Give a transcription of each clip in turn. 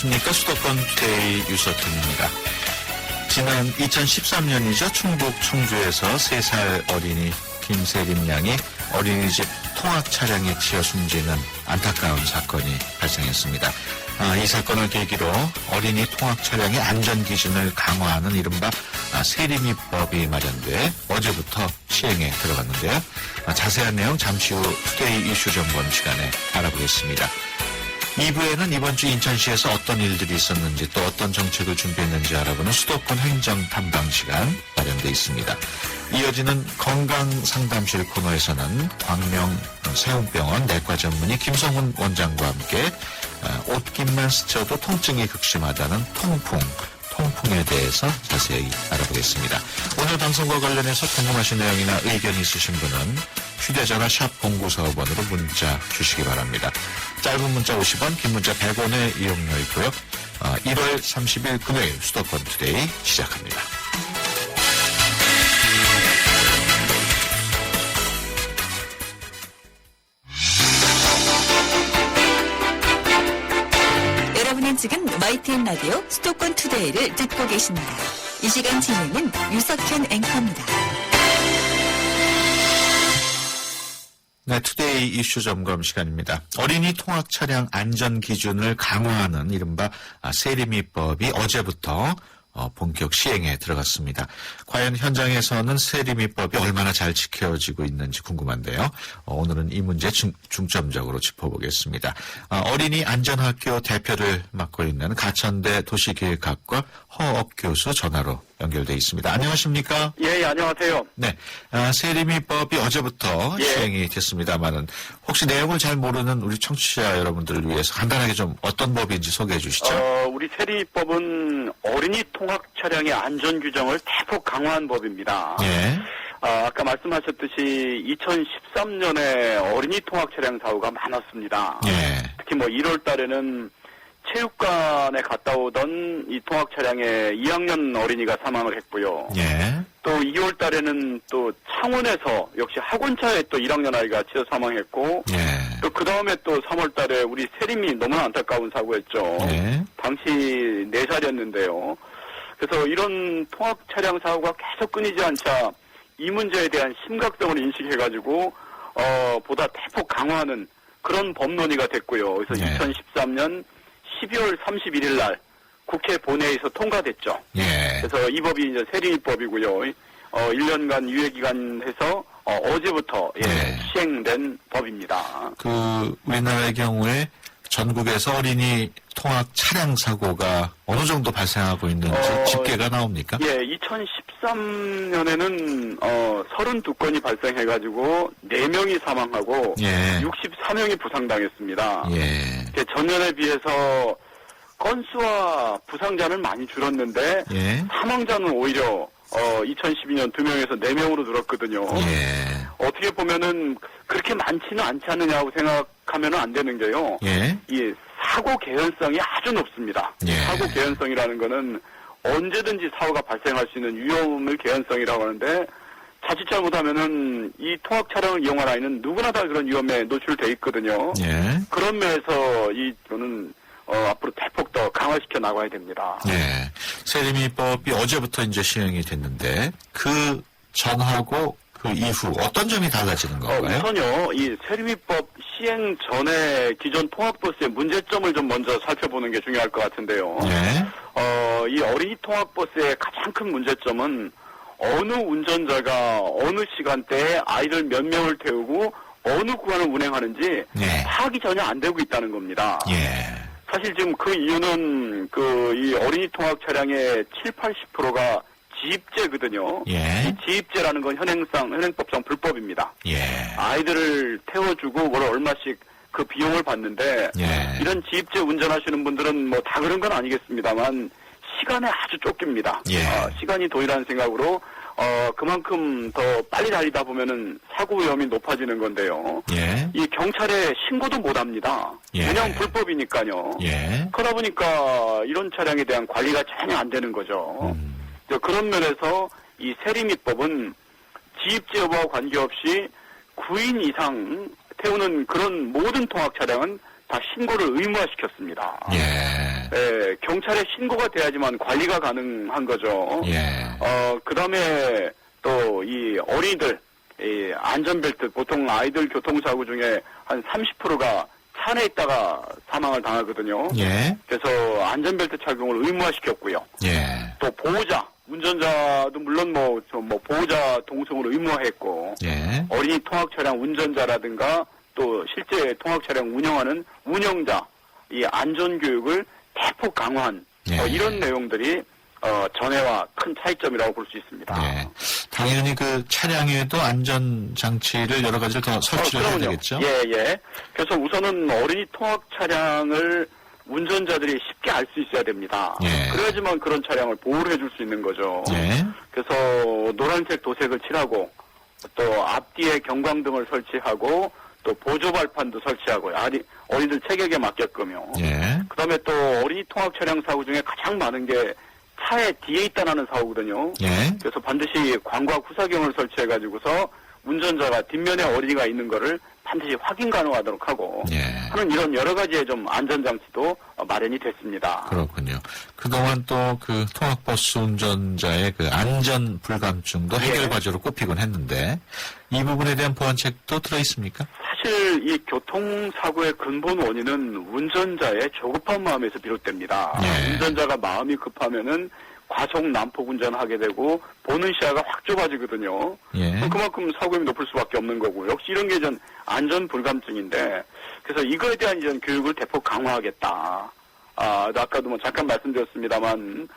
안녕하십니까. 수도권 투데이 유석현입니다. 지난 2013년이죠. 충북 청주에서 3살 어린이 김세림 양이 어린이집 통학 차량에 치여 숨지는 안타까운 사건이 발생했습니다. 이 사건을 계기로 어린이 통학 차량의 안전 기준을 강화하는 이른바 세림이법이 마련돼 어제부터 시행에 들어갔는데요. 자세한 내용 잠시 후 투데이 이슈 점검 시간에 알아보겠습니다. 2부에는 이번 주 인천시에서 어떤 일들이 있었는지 또 어떤 정책을 준비했는지 알아보는 수도권 행정 탐방 시간 마련돼 있습니다. 이어지는 건강상담실 코너에서는 광명 세운병원 내과 전문의 김성훈 원장과 함께 옷깃만 스쳐도 통증이 극심하다는 통풍에 대해서 자세히 알아보겠습니다. 오늘 방송과 관련해서 궁금하신 내용이나 의견이 있으신 분은 휴대전화 샵 0945번으로 문자 주시기 바랍니다. 짧은 문자 50원, 긴 문자 100원의 이용료 있고요. 1월 30일 금요일 수도권 투데이 시작합니다. 여러분은 지금 YTN 라디오 수도권 투데이를 듣고 계십니다. 이 시간 진행은 유석현 앵커입니다. 네, 투데이 이슈 점검 시간입니다. 어린이 통학 차량 안전 기준을 강화하는 이른바 세림이법이 어제부터 본격 시행에 들어갔습니다. 과연 현장에서는 세림이법이 얼마나 잘 지켜지고 있는지 궁금한데요. 오늘은 이 문제 중점적으로 짚어보겠습니다. 어린이 안전학교 대표를 맡고 있는 가천대 도시기획학과 허업 교수 전화로 연결돼 있습니다. 안녕하십니까? 예, 안녕하세요. 네, 세림이법이 어제부터 시행이 됐습니다만은 혹시 내용을 잘 모르는 우리 청취자 여러분들을 위해서 간단하게 좀 어떤 법인지 소개해 주시죠. 우리 세림이법은 어린이 통학 차량의 안전 규정을 대폭 강화한 법입니다. 예. 아까 말씀하셨듯이 2013년에 어린이 통학 차량 사고가 많았습니다. 예. 특히 1월 달에는 체육관에 갔다 오던 이 통학 차량에 2학년 어린이가 사망을 했고요. 예. 또 2월 달에는 또 창원에서 역시 학원차에 또 1학년 아이가 치여 사망했고, 예. 또 그 다음에 또 3월 달에 우리 세림이 너무나 안타까운 사고였죠. 예. 당시 4살이었는데요. 그래서 이런 통학 차량 사고가 계속 끊이지 않자 이 문제에 대한 심각성을 인식해가지고 보다 대폭 강화하는 그런 법 논의가 됐고요. 그래서 예. 2013년 12월 31일 날 국회 본회의에서 통과됐죠. 예. 그래서 이 법이 이제 세림이법이고요. 1년간 유예기간해서 어제부터 네. 시행된 법입니다. 우리나라의 경우에 전국에서 어린이 통학 차량 사고가 어느 정도 발생하고 있는지 집계가 나옵니까? 예, 2013년에는 32건이 발생해가지고 4명이 사망하고 예. 64명이 부상당했습니다. 예. 전년에 비해서 건수와 부상자는 많이 줄었는데 예. 사망자는 오히려 2012년 2명에서 4명으로 늘었거든요. 예. 어떻게 보면은 그렇게 많지는 않지 않느냐고 생각하면 안 되는 게요. 예. 이 사고 개연성이 아주 높습니다. 예. 사고 개연성이라는 거는 언제든지 사고가 발생할 수 있는 위험을 개연성이라고 하는데 자칫 잘못하면은 이 통학 차량을 이용한 아이는 누구나 다 그런 위험에 노출돼 있거든요. 예. 그런 면에서 저는 앞으로 대폭 더 강화시켜 나가야 됩니다. 예. 세림이법이 어제부터 이제 시행이 됐는데 그 전하고 그 이후 어떤 점이 달라지는 건가요? 우선요, 이 세림이법 시행 전에 기존 통학버스의 문제점을 좀 먼저 살펴보는 게 중요할 것 같은데요. 예. 이 어린이 통학버스의 가장 큰 문제점은 어느 운전자가 어느 시간대에 아이를 몇 명을 태우고 어느 구간을 운행하는지 예. 파악이 전혀 안 되고 있다는 겁니다. 예. 사실 지금 그 이유는 이 어린이 통학 차량의 70~80%가 지입제거든요. 예. 이 지입제라는 건 현행법상 불법입니다. 예. 아이들을 태워주고 월 얼마씩 그 비용을 받는데 예. 이런 지입제 운전하시는 분들은 다 그런 건 아니겠습니다만 시간에 아주 쫓깁니다. 예. 시간이 돈이라는 생각으로 그만큼 더 빨리 달리다 보면은 사고 위험이 높아지는 건데요. 예. 이 경찰에 신고도 못 합니다. 예. 왜냐하면 불법이니까요. 예. 그러다 보니까 이런 차량에 대한 관리가 전혀 안 되는 거죠. 그런 면에서 이 세림이법은 지입제 여부와 관계없이 9인 이상 태우는 그런 모든 통학 차량은 다 신고를 의무화시켰습니다. 예. 경찰에 신고가 돼야지만 관리가 가능한 거죠. 예. 그다음에 또 이 어린이들 이 안전벨트 보통 아이들 교통사고 중에 한 30%가 차 안에 있다가 사망을 당하거든요. 예. 그래서 안전벨트 착용을 의무화시켰고요. 예. 또 보호자, 운전자도 물론 보호자 동승을 의무화했고 예. 어린이 통학 차량 운전자라든가 또 실제 통학 차량 운영하는 운영자 이 안전 교육을 대폭 강화한 예. 이런 내용들이 전에와 큰 차이점이라고 볼 수 있습니다. 예. 당연히 그 차량에도 안전 장치를 여러 가지를 더 설치를 해야 되겠죠. 예. 그래서 우선은 어린이 통학 차량을 운전자들이 쉽게 알 수 있어야 됩니다. 예. 그래야지만 그런 차량을 보호를 해줄 수 있는 거죠. 예. 그래서 노란색 도색을 칠하고 또 앞뒤에 경광등을 설치하고 또 보조 발판도 설치하고 어린이들 체격에 맞게끔요. 예. 그다음에 또 어린이 통학 차량 사고 중에 가장 많은 게 차에 뒤에 있다라는 사고거든요. 예. 그래서 반드시 광각 후사경을 설치해가지고서 운전자가 뒷면에 어린이가 있는 거를 반드시 확인 가능하도록 하고 예. 하는 이런 여러 가지의 좀 안전장치도 마련이 됐습니다. 그렇군요. 그동안 또 그 통학버스 운전자의 그 안전 불감증도 해결 예. 과제로 꼽히곤 했는데 이 부분에 대한 보완책도 들어 있습니까? 사실 이 교통사고의 근본 원인은 운전자의 조급한 마음에서 비롯됩니다. 예. 운전자가 마음이 급하면은 과속 난폭 운전하게 되고 보는 시야가 확 좁아지거든요. 예. 그럼 그만큼 사고율이 높을 수밖에 없는 거고 역시 이런 게 전 안전 불감증인데 그래서 이거에 대한 이전 교육을 대폭 강화하겠다. 아까도 뭐 잠깐 말씀드렸습니다만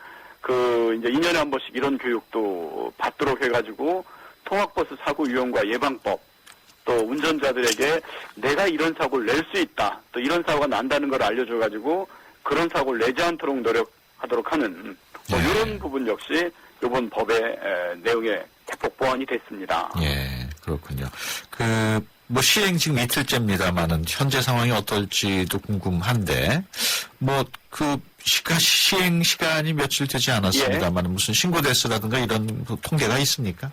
그 이제 2년에 한 번씩 이런 교육도 받도록 해가지고 통학버스 사고 유형과 예방법 또 운전자들에게 내가 이런 사고를 낼 수 있다. 또 이런 사고가 난다는 걸 알려줘가지고 그런 사고를 내지 않도록 노력하도록 하는 예. 이런 부분 역시 이번 법의 내용에 대폭 보완이 됐습니다. 예, 그렇군요. 뭐 시행 지금 이틀째입니다만은 현재 상황이 어떨지도 궁금한데 시행 시간이 며칠 되지 않았습니다만 무슨 신고 대수라든가 이런 통계가 있습니까?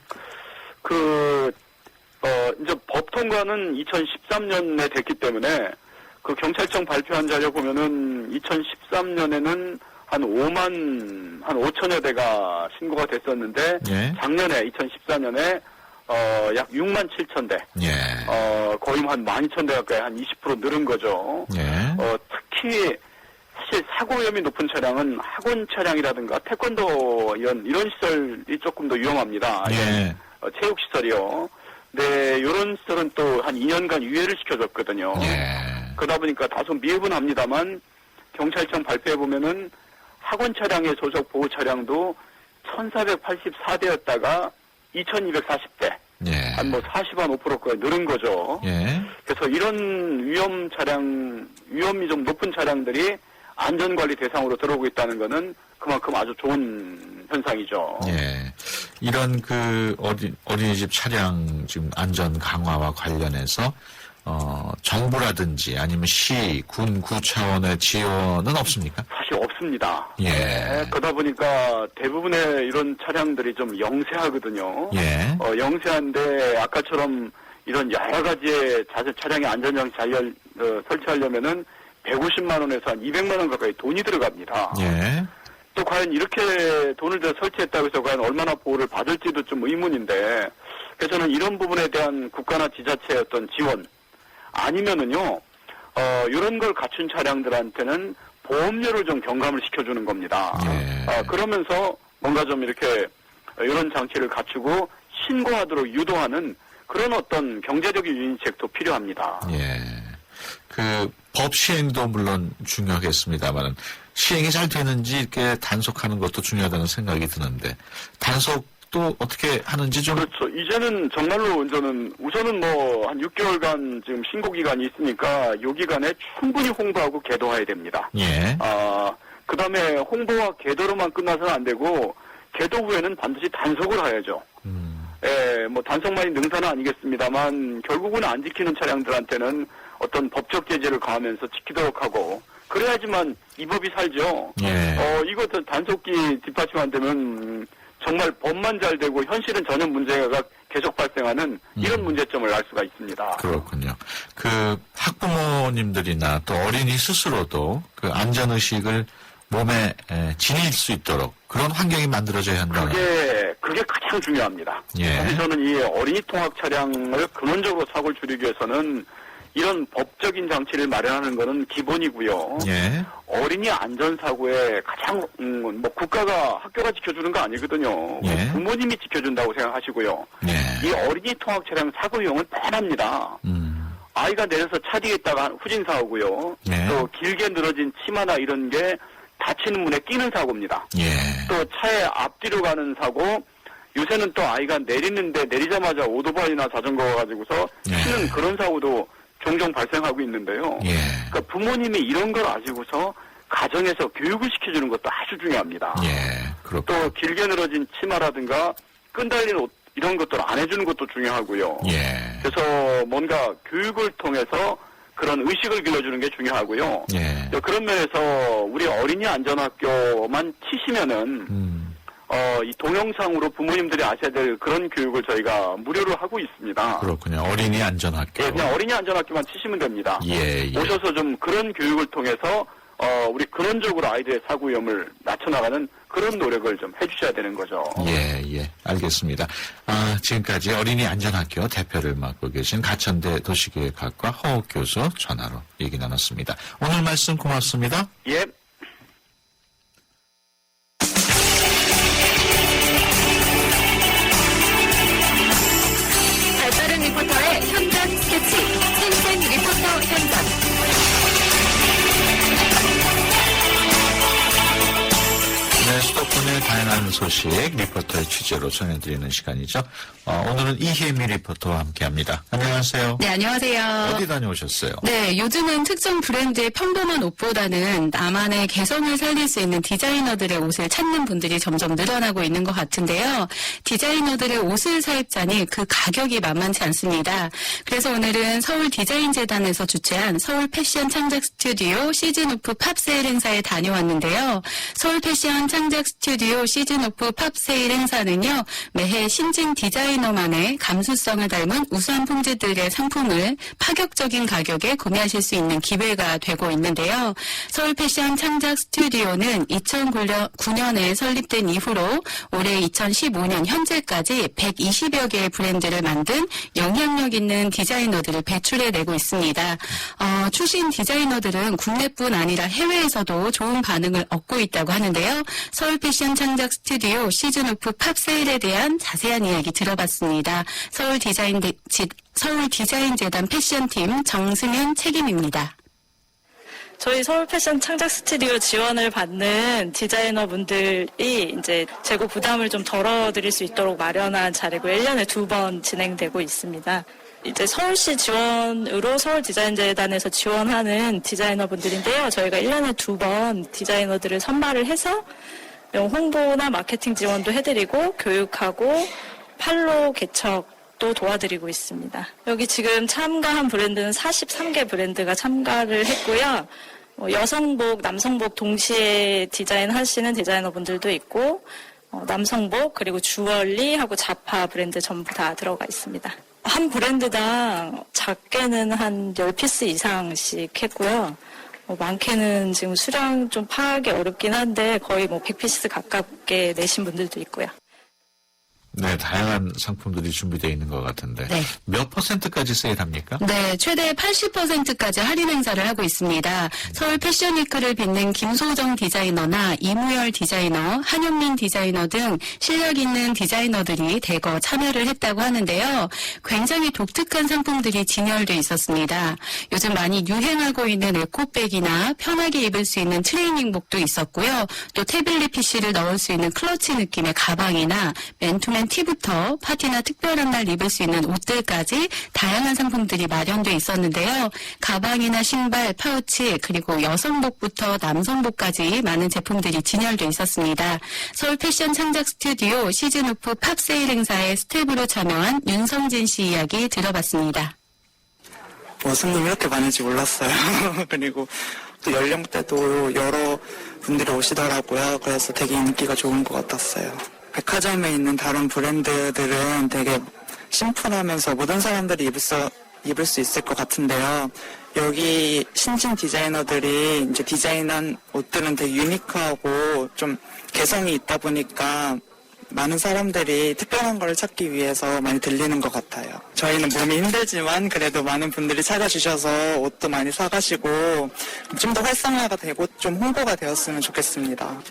이제 법 통과는 2013년에 됐기 때문에 그 경찰청 발표한 자료 보면은 2013년에는 한 5천여 대가 신고가 됐었는데 예. 작년에 2014년에 약 6만 7천 대. 예. 거의 한 12,000대 가까이 한 20% 늘은 거죠. 예. 특히 사실 사고 위험이 높은 차량은 학원 차량이라든가 태권도 이런 시설이 조금 더 위험합니다. 예. 체육 시설이요. 네, 이런 시설은 또 한 2년간 유예를 시켜줬거든요. 예. 그러다 보니까 다소 미흡은 경찰청 발표해 보면은 학원 차량의 소속 보호 차량도 1,484대였다가 2,240대. 예. 한 40~5%까지 늘은 거죠. 예. 그래서 이런 위험이 좀 높은 차량들이 안전관리 대상으로 들어오고 있다는 것은 그만큼 아주 좋은 현상이죠. 예. 이런 어린이집 차량 지금 안전 강화와 관련해서 정부라든지 아니면 시, 군, 구 차원의 지원은 없습니까? 사실 없습니다. 예. 네, 그러다 보니까 대부분의 이런 차량들이 좀 영세하거든요. 예. 영세한데 아까처럼 이런 여러 가지의 차량의 안전장치 설치하려면은 150만 원에서 한 200만 원 가까이 돈이 들어갑니다. 예. 또 과연 이렇게 돈을 더 설치했다고 해서 과연 얼마나 보호를 받을지도 좀 의문인데 그래서 저는 이런 부분에 대한 국가나 지자체의 어떤 지원 아니면은요 이런 걸 갖춘 차량들한테는 보험료를 좀 경감을 시켜주는 겁니다. 예. 그러면서 뭔가 좀 이렇게 이런 장치를 갖추고 신고하도록 유도하는 그런 어떤 경제적인 유인책도 필요합니다. 예. 법 시행도 물론 중요하겠습니다만 시행이 잘 되는지 이렇게 단속하는 것도 중요하다는 생각이 드는데 단속도 어떻게 하는지 좀. 그렇죠. 이제는 정말로 저는 우선은 한 6개월간 지금 신고 기간이 있으니까 이 기간에 충분히 홍보하고 계도해야 됩니다. 예. 그 다음에 홍보와 계도로만 끝나서는 안 되고 계도 후에는 반드시 단속을 해야죠. 예, 단속만이 능사는 아니겠습니다만 결국은 안 지키는 차량들한테는 어떤 법적 제재를 가하면서 지키도록 하고 그래야지만 이 법이 살죠. 예. 이거 단속기 뒷받침 안 되면 정말 법만 잘 되고 현실은 전혀 문제가 계속 발생하는 이런 문제점을 알 수가 있습니다. 그렇군요. 학부모님들이나 또 어린이 스스로도 안전의식을 몸에 지닐 수 있도록 그런 환경이 만들어져야 한다. 그게 가장 중요합니다. 예. 사실 저는 이 어린이 통학 차량을 근원적으로 사고를 줄이기 위해서는 이런 법적인 장치를 마련하는 것은 기본이고요. 예. 어린이 안전사고에 가장 국가가 학교가 지켜주는 거 아니거든요. 예. 부모님이 지켜준다고 생각하시고요. 예. 이 어린이 통학 차량 사고 위험은 뻔합니다. 아이가 내려서 차 뒤에 있다가 후진 사고고요. 예. 또 길게 늘어진 치마나 이런 게 다치는 문에 끼는 사고입니다. 예. 또 차의 앞뒤로 가는 사고, 요새는 또 아이가 내리는데 내리자마자 오토바이나 자전거가 가지고서 예. 치는 그런 사고도 종종 발생하고 있는데요. 예. 그러니까 부모님이 이런 걸 아시고서 가정에서 교육을 시켜주는 것도 아주 중요합니다. 예. 그렇고. 또 길게 늘어진 치마라든가 끈 달린 옷 이런 것들을 안 해주는 것도 중요하고요. 예. 그래서 뭔가 교육을 통해서 그런 의식을 길러주는 게 중요하고요. 예. 그런 면에서 우리 어린이 안전학교만 치시면은 이 동영상으로 부모님들이 아셔야 될 그런 교육을 저희가 무료로 하고 있습니다. 그렇군요. 어린이 안전학교. 예, 그냥 어린이 안전학교만 치시면 됩니다. 예. 예. 오셔서 좀 그런 교육을 통해서 우리 근원적으로 아이들의 사고 위험을 낮춰나가는 그런 노력을 좀 해주셔야 되는 거죠. 예, 예. 알겠습니다. 지금까지 어린이 안전학교 대표를 맡고 계신 가천대 도시계획학과 허욱 교수 전화로 얘기 나눴습니다. 오늘 말씀 고맙습니다. 예. 발빠른 리포터의 현장 스케치, 생생 리포터 현장. 네, 수도권의 다양한 소식 리포터의 취재로 전해드리는 시간이죠. 오늘은 이혜미 리포터와 함께합니다. 안녕하세요. 네, 안녕하세요. 어디 다녀오셨어요? 네, 요즘은 특정 브랜드의 평범한 옷보다는 나만의 개성을 살릴 수 있는 디자이너들의 옷을 찾는 분들이 점점 늘어나고 있는 것 같은데요. 디자이너들의 옷을 사입자니 그 가격이 만만치 않습니다. 그래서 오늘은 서울 디자인재단에서 주최한 서울 패션 창작 스튜디오 시즌오프 팝세일 행사에 다녀왔는데요. 서울 패션 창작 스튜디오 시즌오프 팝세일 행사는요, 매해 신진 디자이너만의 감수성을 닮은 우수한 품질들의 상품을 파격적인 가격에 구매하실 수 있는 기회가 되고 있는데요. 서울 패션 창작 스튜디오는 2009년에 설립된 이후로 올해 2015년 현재까지 120여 개의 브랜드를 만든 영향력 있는 디자이너들을 배출해내고 있습니다. 출신 디자이너들은 국내뿐 아니라 해외에서도 좋은 반응을 얻고 있다고 하는데요. 서울 패션 창작 스튜디오 시즌오프 팝세일에 대한 자세한 이야기 들어봤습니다. 서울 디자인재단 패션팀 정승현 책임입니다. 저희 서울 패션 창작 스튜디오 지원을 받는 디자이너분들이 이제 재고 부담을 좀 덜어드릴 수 있도록 마련한 자리고 1년에 2번 진행되고 있습니다. 이제 서울시 지원으로 서울 디자인재단에서 지원하는 디자이너분들인데요. 저희가 1년에 2번 디자이너들을 선발을 해서 홍보나 마케팅 지원도 해드리고 교육하고 판로 개척도 도와드리고 있습니다. 여기 지금 참가한 브랜드는 43개 브랜드가 참가를 했고요. 여성복, 남성복 동시에 디자인하시는 디자이너분들도 있고 남성복 그리고 주얼리하고 자파 브랜드 전부 다 들어가 있습니다. 한 브랜드당 작게는 한 10피스 이상씩 했고요. 많게는 지금 수량 좀 파악이 어렵긴 한데 거의 100피스 가깝게 내신 분들도 있고요. 네, 다양한 상품들이 준비되어 있는 것 같은데 네. 몇 %까지 세일합니까? 네, 최대 80%까지 할인 행사를 하고 있습니다. 서울 패션위크를 빛낸 김소정 디자이너나 이무열 디자이너, 한현민 디자이너 등 실력 있는 디자이너들이 대거 참여를 했다고 하는데요. 굉장히 독특한 상품들이 진열돼 있었습니다. 요즘 많이 유행하고 있는 에코백이나 편하게 입을 수 있는 트레이닝복도 있었고요. 또 태블릿 PC를 넣을 수 있는 클러치 느낌의 가방이나 맨투맨 티부터 파티나 특별한 날 입을 수 있는 옷들까지 다양한 상품들이 마련돼 있었는데요. 가방이나 신발, 파우치, 그리고 여성복부터 남성복까지 많은 제품들이 진열돼 있었습니다. 서울 패션 창작 스튜디오 시즌오프 팝세일 행사에 스텝으로 참여한 윤성진 씨 이야기 들어봤습니다. 손님이 이렇게 많은지 몰랐어요. 그리고 또 연령대도 여러 분들이 오시더라고요. 그래서 되게 인기가 좋은 것 같았어요. 백화점에 있는 다른 브랜드들은 되게 심플하면서 모든 사람들이 입을 수 있을 것 같은데요. 여기 신진 디자이너들이 이제 디자인한 옷들은 되게 유니크하고 좀 개성이 있다 보니까 많은 사람들이 특별한 걸 찾기 위해서 많이 들리는 것 같아요. 저희는 몸이 힘들지만 그래도 많은 분들이 찾아주셔서 옷도 많이 사가시고 좀 더 활성화가 되고 좀 홍보가 되었으면 좋겠습니다.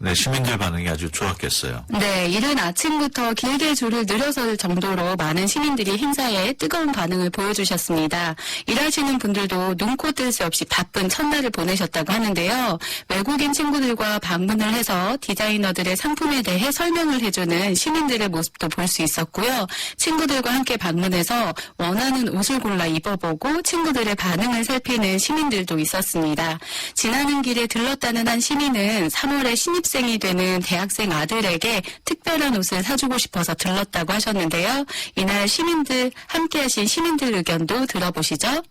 네, 시민들 반응이 아주 좋았겠어요. 네, 이른 아침부터 길게 줄을 늘어설 정도로 많은 시민들이 행사에 뜨거운 반응을 보여주셨습니다. 일하시는 분들도 눈코 뜰 새 없이 바쁜 첫날을 보내셨다고 하는데요. 외국인 친구들과 방문을 해서 디자이너들의 상품에 대해 설명을 해주는 시민들의 모습도 볼 수 있었고요. 친구들과 함께 방문해서 원하는 옷을 골라 입어보고 친구들의 반응을 살피는 시민들도 있었습니다. 지나는 길에 들렀다는 한 시민은 3월에 신입생이 되는 대학생 아들에게 특별한 옷을 사주고 싶어서 들렀다고 하셨는데요. 이날 함께 하신 시민들 의견도 들어보시죠.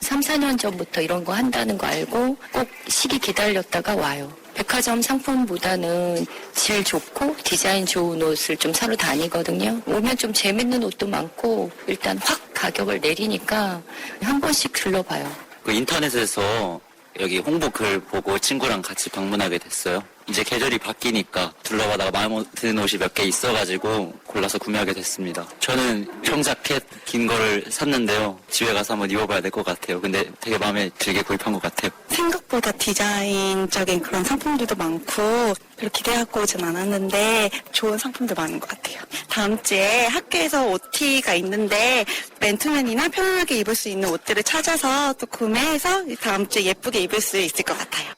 3, 4년 전부터 이런 거 한다는 거 알고 꼭 시기 기다렸다가 와요. 백화점 상품보다는 질 좋고 디자인 좋은 옷을 좀 사러 다니거든요. 오면 좀 재밌는 옷도 많고 일단 확 가격을 내리니까 한 번씩 들러봐요. 그 인터넷에서 여기 홍보 글 보고 친구랑 같이 방문하게 됐어요. 이제 계절이 바뀌니까 둘러봐다가 마음에 드는 옷이 몇 개 있어가지고 골라서 구매하게 됐습니다. 저는 청자켓 긴 거를 샀는데요. 집에 가서 한번 입어봐야 될 것 같아요. 근데 되게 마음에 들게 구입한 것 같아요. 생각보다 디자인적인 그런 상품들도 많고 별로 기대하고 오진 않았는데 좋은 상품도 많은 것 같아요. 다음 주에 학교에서 OT가 있는데 맨투맨이나 편안하게 입을 수 있는 옷들을 찾아서 또 구매해서 다음 주에 예쁘게 입을 수 있을 것 같아요.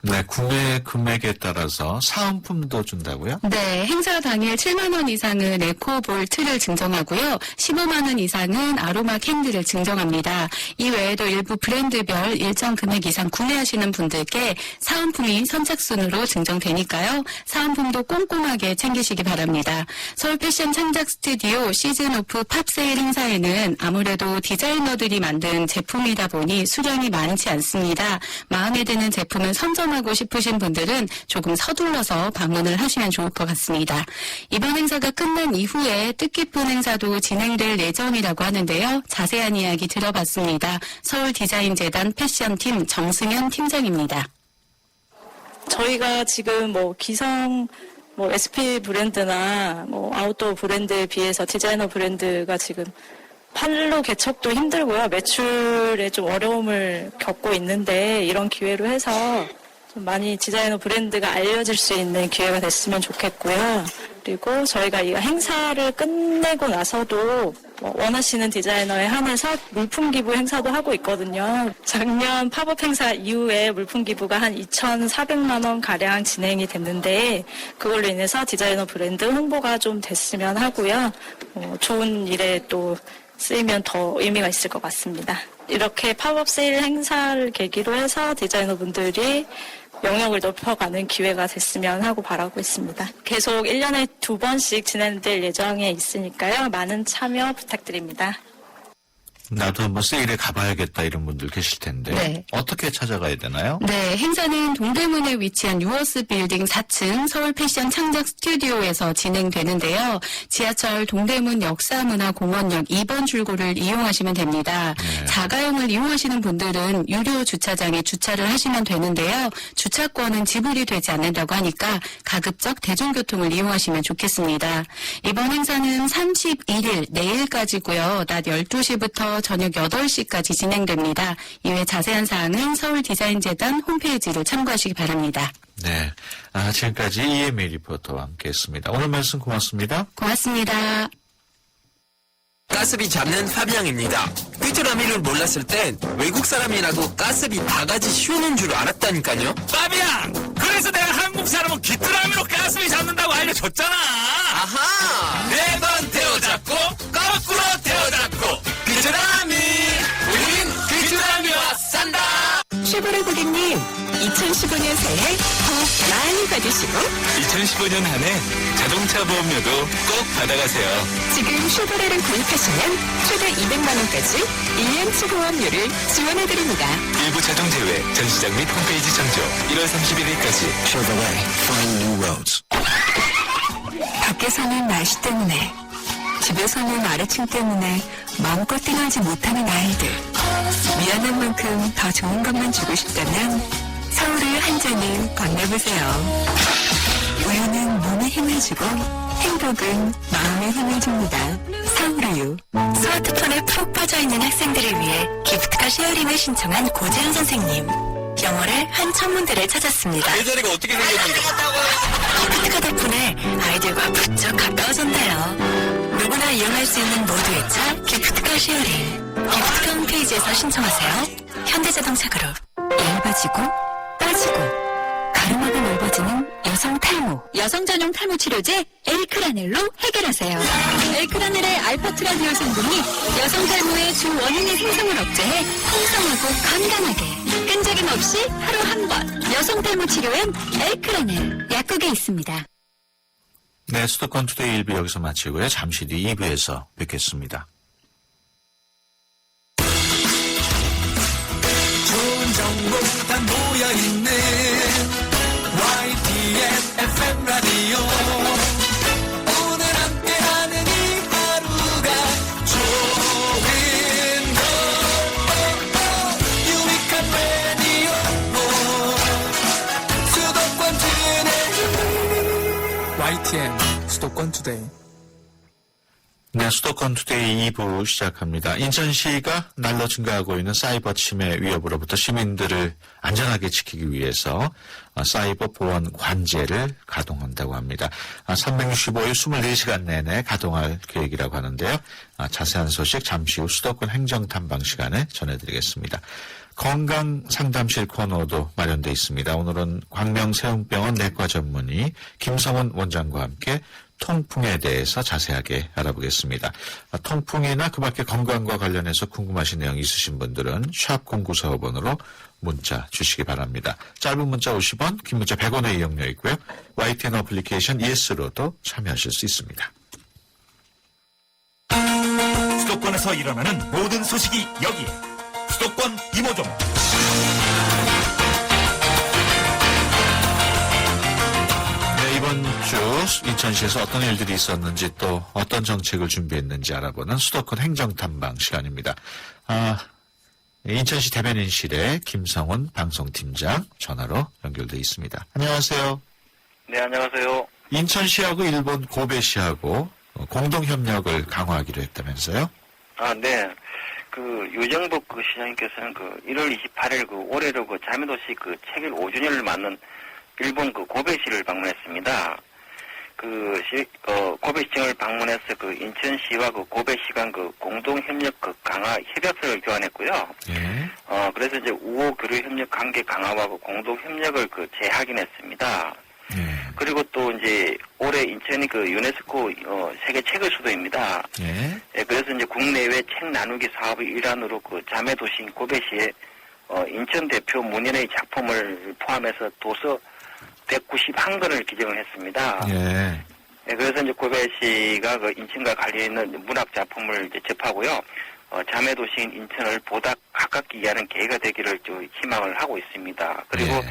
네, 구매 금액에 따라서 사은품도 준다고요? 네, 행사 당일 7만 원 이상은 에코볼트를 증정하고요. 15만 원 이상은 아로마 캔들을 증정합니다. 이 외에도 일부 브랜드별 일정 금액 이상 구매하시는 분들께 사은품이 선착순으로 증정되니까요. 사은품도 꼼꼼하게 챙기시기 바랍니다. 서울 패션 창작 스튜디오 시즌 오프 팝 세일 행사에는 아무래도 디자이너들이 만든 제품이다 보니 수량이 많지 않습니다. 마음에 드는 제품을 선점하고 싶으신 분들은 조금 서둘러서 방문을 하시면 좋을 것 같습니다. 이번 행사가 끝난 이후에 뜻깊은 행사도 진행될 예정이라고 하는데요. 자세한 이야기 들어봤습니다. 서울디자인재단 패션팀 정승현 팀장입니다. 저희가 지금 기성 SP 브랜드나 아웃도어 브랜드에 비해서 디자이너 브랜드가 지금 판로 개척도 힘들고요. 매출에 좀 어려움을 겪고 있는데 이런 기회로 해서 좀 많이 디자이너 브랜드가 알려질 수 있는 기회가 됐으면 좋겠고요. 그리고 저희가 이 행사를 끝내고 나서도 원하시는 디자이너에 한해서 물품 기부 행사도 하고 있거든요. 작년 팝업 행사 이후에 물품 기부가 한 2,400만 원 가량 진행이 됐는데 그걸로 인해서 디자이너 브랜드 홍보가 좀 됐으면 하고요. 좋은 일에 또 쓰이면 더 의미가 있을 것 같습니다. 이렇게 팝업 세일 행사를 계기로 해서 디자이너분들이 영역을 넓혀가는 기회가 됐으면 하고 바라고 있습니다. 계속 1년에 2번씩 진행될 예정에 있으니까요. 많은 참여 부탁드립니다. 나도 한번 세일에 가봐야겠다 이런 분들 계실 텐데 네. 어떻게 찾아가야 되나요? 네, 행사는 동대문에 위치한 유어스 빌딩 4층 서울 패션 창작 스튜디오에서 진행되는데요. 지하철 동대문 역사문화공원역 2번 출구를 이용하시면 됩니다. 네. 자가용을 이용하시는 분들은 유료 주차장에 주차를 하시면 되는데요. 주차권은 지불이 되지 않는다고 하니까 가급적 대중교통을 이용하시면 좋겠습니다. 이번 행사는 31일 내일까지고요. 낮 12시부터 저녁 8시까지 진행됩니다. 이외 자세한 사항은 서울디자인재단 홈페이지를 참고하시기 바랍니다. 네, 지금까지 이혜미 리포터와 함께했습니다. 오늘 말씀 고맙습니다. 고맙습니다. 가스비 잡는 파비앙입니다. 삐뚤어미를 몰랐을 땐 외국 사람이라도 가스비 바가지 씌우는 줄 알았다니까요. 파비앙! 그래서 내가 한국 사람은 귀뚜라미로 가스비 잡는다고 알려줬잖아! 아하! 4번 데워잡고 거꾸로 데워잡고 귀뚜라미! 우린 귀뚜라미와 산다! 쉐보레 고객님, 2015년 새해 복 많이 받으시고 2015년 한 해 자동차 보험료도 꼭 받아가세요. 지금 쉐보레를 구입하시면 최대 200만 원까지 1년치 보험료를 지원해드립니다. 일부 차종 제외, 전시장 및 홈페이지 참조 1월 31일까지. Chevrolet, find new roads. 밖에서는 날씨 때문에 집에서는 아래층 때문에 마음껏 뛰놀지 못하는 아이들. 미안한 만큼 더 좋은 것만 주고 싶다면 서울을 한 잔을 건네보세요. 우유는 몸에 힘을 주고 행복은 마음에 힘을 줍니다. 서울우유. 스마트폰에 푹 빠져있는 학생들을 위해 기프트카 쉐어링을 신청한 고재현 선생님. 영어를 한 천문대를 찾았습니다. 내 자리가 어떻게 생겼는데? 기프트카 덕분에 아이들과 부쩍 가까워졌네요. 누구나 이용할 수 있는 모두의 차 기프트카 쉐어링. 기프트카 홈페이지에서 신청하세요. 현대자동차 그룹. 얇아지고 빠지고 가르마가 넓어지는 여성 탈모. 여성 전용 탈모 치료제 엘크라넬로 해결하세요. 엘크라넬의 알파트라디올 성분이 여성 탈모의 주 원인의 생성을 억제해 풍성하고 건강하게 끈적임 없이 하루 한 번. 여성 탈모 치료엔 엘크라넬 약국에 있습니다. 네, 수도권 투데이 1부 여기서 마치고요. 잠시 뒤 2부에서 뵙겠습니다. 좋은 정보 다 모여있는 YTN FM 라디오 오늘 함께하는 이 하루가 좋은 거 유익한 라디오 수도권 투데이 YTN 수도권 투데이 네, 수도권 투데이 2부 시작합니다. 인천시가 날로 증가하고 있는 사이버 침해 위협으로부터 시민들을 안전하게 지키기 위해서 사이버 보안 관제를 가동한다고 합니다. 365일 24시간 내내 가동할 계획이라고 하는데요. 자세한 소식 잠시 후 수도권 행정탐방 시간에 전해드리겠습니다. 건강상담실 코너도 마련되어 있습니다. 오늘은 광명세운병원 내과 전문의 김성원 원장과 함께 통풍에 대해서 자세하게 알아보겠습니다. 통풍이나 그 밖에 건강과 관련해서 궁금하신 내용 있으신 분들은 샵 0945번으로 문자 주시기 바랍니다. 짧은 문자 50원, 긴 문자 100원의 이용료 있고요. YTN 어플리케이션 ES로도 참여하실 수 있습니다. 수도권에서 일어나는 모든 소식이 여기에. 수도권 이모종. 이번 주 인천시에서 어떤 일들이 있었는지 또 어떤 정책을 준비했는지 알아보는 수도권 행정탐방 시간입니다. 인천시 대변인실의 김성훈 방송팀장 전화로 연결돼 있습니다. 안녕하세요. 네, 안녕하세요. 인천시하고 일본 고베시하고 공동협력을 강화하기로 했다면서요? 네. 유정복 시장님께서는 1월 28일 올해로 자매도시 체결 5주년을 맞는 일본 고베시를 방문했습니다. 고베시청을 방문해서 인천시와 고베시 간 공동협력 강화 협약서를 교환했고요. 예. 그래서 이제 우호 교류 협력 관계 강화와 공동협력을 재확인했습니다. 예. 그리고 또 이제 올해 인천이 유네스코 세계 책의 수도입니다. 예. 예, 그래서 이제 국내외 책 나누기 사업의 일환으로 자매도시인 고베시에 인천 대표 문현의 작품을 포함해서 도서 191권을 기증을 했습니다. 예. 예, 그래서 이제 고베시가 인천과 관련 있는 문학 작품을 이제 접하고요. 자매도시인 인천을 보다 가깝게 이해하는 계기가 되기를 희망을 하고 있습니다. 그리고 예.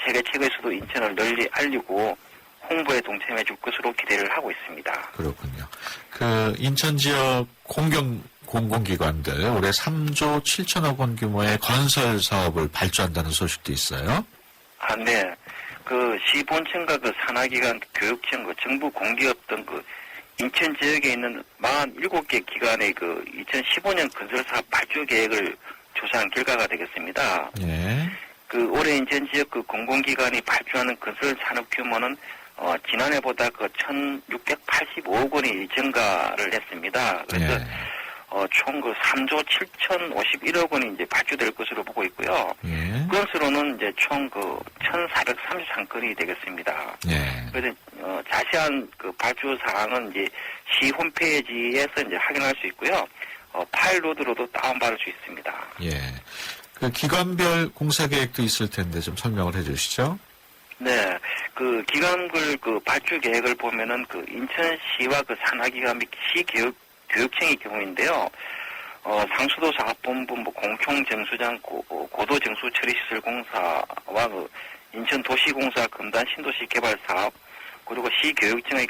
세계 책의 수도 인천을 널리 알리고 홍보에 동참해 줄 것으로 기대를 하고 있습니다. 그렇군요. 인천 지역 공공기관들 올해 3조 7천억 원 규모의 건설 사업을 발주한다는 소식도 있어요. 네. 시본청과 산하기관, 교육청, 정부 공기업 등 인천 지역에 있는 47개 기관의 2015년 건설사업 발주 계획을 조사한 결과가 되겠습니다. 예. 올해 인천 지역 공공기관이 발주하는 건설 산업 규모는 지난해보다 1,685억 원이 증가를 했습니다. 그래서 예. 총 3조 7,051억 원이 이제 발주될 것으로 보고 있고요. 예. 건수로는 이제 총 1,433건이 되겠습니다. 예. 그래서 자세한 발주 사항은 이제 시 홈페이지에서 이제 확인할 수 있고요. 파일로드로도 다운받을 수 있습니다. 예. 기관별 공사 계획도 있을 텐데 좀 설명을 해 주시죠. 네. 기관별 발주 계획을 보면은 인천시와 산하기관 및 시교육청의 경우인데요. 상수도 사업본부, 공총정수장, 고도정수처리시설공사와 인천도시공사 금단 신도시 개발 사업, 그리고 시교육청의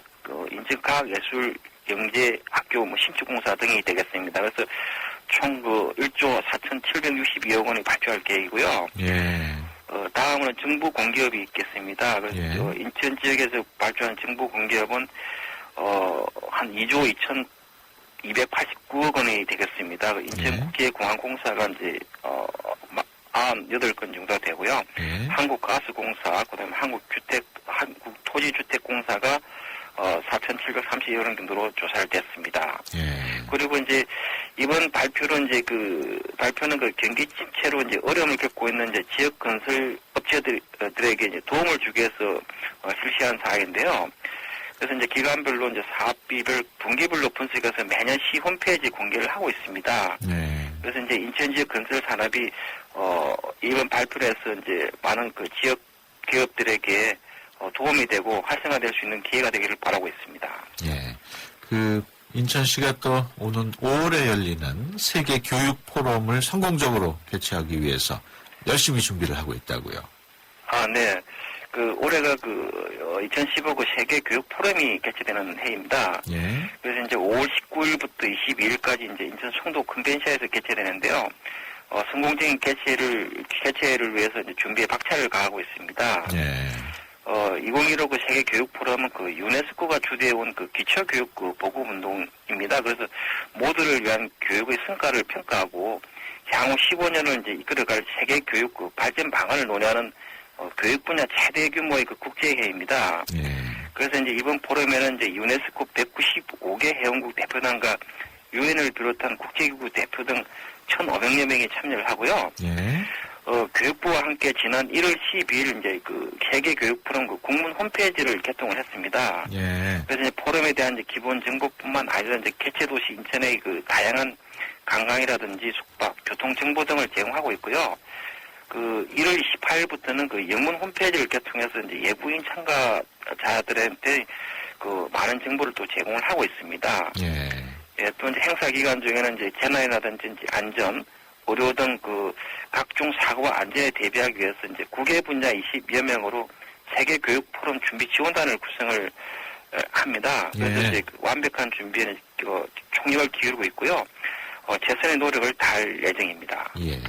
인천과학예술 영재 학교 신축 공사 등이 되겠습니다. 그래서 총 1조 4,762억 원이 발표할 계획이고요. 예. 다음은 정부 공기업이 있겠습니다. 그래서 예. 인천 지역에서 발표한 정부 공기업은 한 2조 2,289억 원이 되겠습니다. 인천국제공항공사가 이제 98건 정도 되고요. 예. 한국가스공사, 그다음에 한국토지주택공사가 4,730여 원 정도로 조사를 됐습니다. 예. 그리고 이제 이번 발표는 이제 발표는 경기 침체로 이제 어려움을 겪고 있는 이제 지역 건설 업체들에게 이제 도움을 주기 위해서 실시한 사항인데요. 그래서 이제 기간별로 이제 사업비별 분기별로 분석해서 매년 시 홈페이지 공개를 하고 있습니다. 네. 그래서 이제 인천 지역 건설 산업이 이번 발표를 해서 이제 많은 그 지역 기업들에게 도움이 되고 활성화될 수 있는 기회가 되기를 바라고 있습니다. 예. 인천시가 또 오는 5월에 열리는 세계 교육 포럼을 성공적으로 개최하기 위해서 열심히 준비를 하고 있다고요. 네. 올해가 2015 세계 교육 포럼이 개최되는 해입니다. 예. 그래서 이제 5월 19일부터 22일까지 이제 인천 송도 컨벤션에서 개최되는데요. 성공적인 개최를 위해서 이제 준비에 박차를 가하고 있습니다. 예. 2015 세계 교육 포럼은 유네스코가 주도해온 기초교육 보급 운동입니다. 그래서 모두를 위한 교육의 성과를 평가하고 향후 15년을 이제 이끌어갈 세계 교육 발전 방안을 논의하는 교육 분야 최대 규모의 국제회의입니다. 예. 그래서 이제 이번 포럼에는 이제 유네스코 195개 회원국 대표단과 유엔을 비롯한 국제기구 대표 등 1,500여 명이 참여를 하고요. 예. 교육부와 함께 지난 1월 12일 이제 세계 교육 포럼 국문 홈페이지를 개통을 했습니다. 예. 그래서 이제 포럼에 대한 이제 기본 정보뿐만 아니라 이제 개최 도시 인천의 다양한 관광이라든지 숙박, 교통 정보 등을 제공하고 있고요. 1월 28일부터는 영문 홈페이지를 개통해서 이제 예부인 참가자들한테 많은 정보를 또 제공을 하고 있습니다. 예. 예, 또 이제 행사 기간 중에는 이제 재난이라든지 이제 안전, 의료 등 각종 사고와 안전에 대비하기 위해서 이제 9개 분야 20여 명으로 세계 교육 포럼 준비 지원단을 구성을 합니다. 그래서 예. 이제 완벽한 준비에는 총력을 기울이고 있고요. 최선의 노력을 다할 예정입니다. 예.